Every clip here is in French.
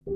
Le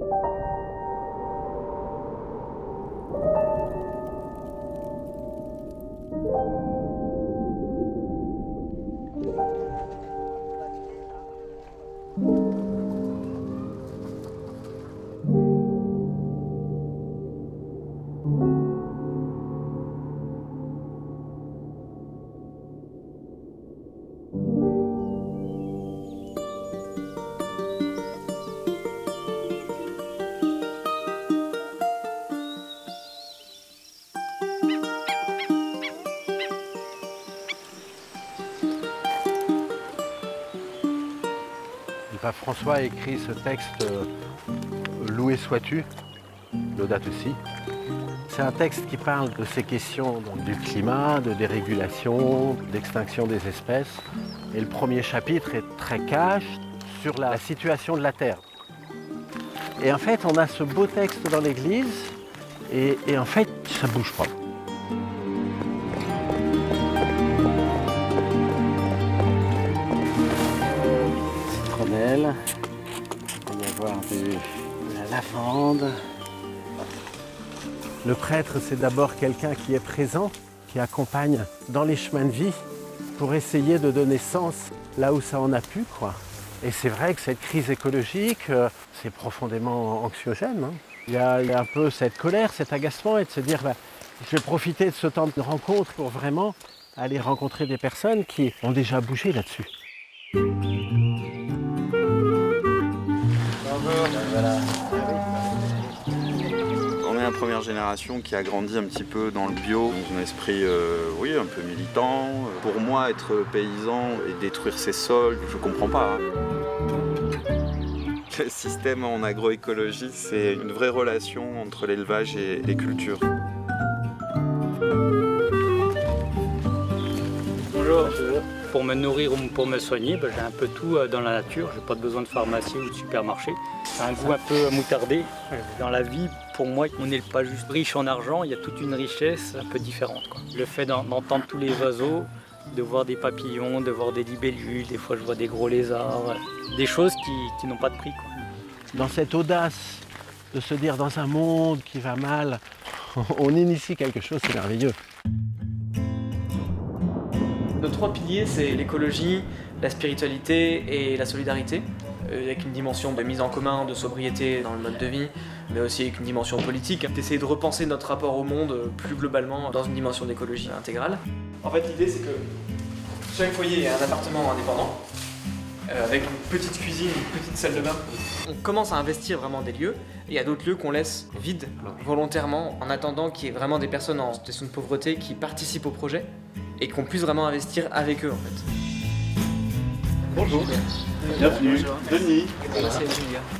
pape François a écrit ce texte « Loué sois-tu », Laudato si'. C'est un texte qui parle de ces questions donc, du climat, de dérégulation, d'extinction des espèces. Et le premier chapitre est très cash sur la situation de la Terre. Et en fait, on a ce beau texte dans l'église et en fait, ça ne bouge pas. Citronnelle, il va y avoir de la lavande. Le prêtre, c'est d'abord quelqu'un qui est présent, qui accompagne dans les chemins de vie pour essayer de donner sens là où ça en a pu, quoi. Et c'est vrai que cette crise écologique, c'est profondément anxiogène, hein. Il y a un peu cette colère, cet agacement et de se dire je vais profiter de ce temps de rencontre pour vraiment aller rencontrer des personnes qui ont déjà bougé là-dessus. Voilà. On est la première génération qui a grandi un petit peu dans le bio, dans un esprit un peu militant. Pour moi, être paysan et détruire ses sols, je comprends pas. Le système en agroécologie, c'est une vraie relation entre l'élevage et les cultures. Bonjour. Pour me nourrir ou pour me soigner, j'ai un peu tout dans la nature. Je n'ai pas besoin de pharmacie ou de supermarché. C'est un goût un peu moutardé. Dans la vie, pour moi, on n'est pas juste riche en argent, il y a toute une richesse un peu différente, quoi. Le fait d'entendre tous les oiseaux, de voir des papillons, de voir des libellules, des fois je vois des gros lézards, des choses qui n'ont pas de prix, quoi. Dans cette audace de se dire dans un monde qui va mal, on initie quelque chose, c'est merveilleux. Nos trois piliers, c'est l'écologie, la spiritualité et la solidarité, avec une dimension de mise en commun, de sobriété dans le mode de vie, mais aussi avec une dimension politique, d'essayer de repenser notre rapport au monde plus globalement dans une dimension d'écologie intégrale. En fait, l'idée, c'est que chaque foyer a un appartement indépendant, avec une petite cuisine, une petite salle de bain. On commence à investir vraiment des lieux, et il y a d'autres lieux qu'on laisse vides volontairement, en attendant qu'il y ait vraiment des personnes en situation de pauvreté qui participent au projet, et qu'on puisse vraiment investir avec eux en fait. Bonjour, bienvenue, Denis.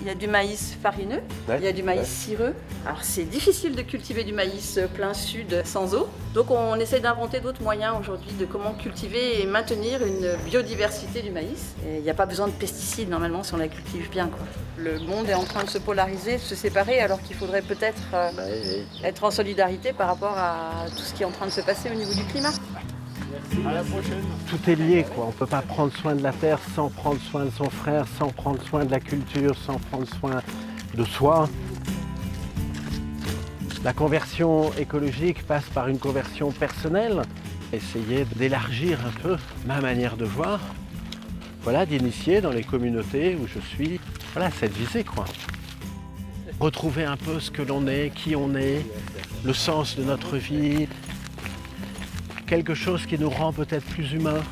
Il y a du maïs farineux, il y a du maïs cireux. Alors c'est difficile de cultiver du maïs plein sud sans eau. Donc on essaie d'inventer d'autres moyens aujourd'hui de comment cultiver et maintenir une biodiversité du maïs. Et il n'y a pas besoin de pesticides normalement si on la cultive bien, quoi. Le monde est en train de se polariser, de se séparer, alors qu'il faudrait peut-être être en solidarité par rapport à tout ce qui est en train de se passer au niveau du climat. À la prochaine. Tout est lié, quoi. On ne peut pas prendre soin de la terre sans prendre soin de son frère, sans prendre soin de la culture, sans prendre soin de soi. La conversion écologique passe par une conversion personnelle. Essayer d'élargir un peu ma manière de voir. Voilà, d'initier dans les communautés où je suis. Voilà, cette visée, quoi. Retrouver un peu ce que l'on est, qui on est, le sens de notre vie. Quelque chose qui nous rend peut-être plus humains.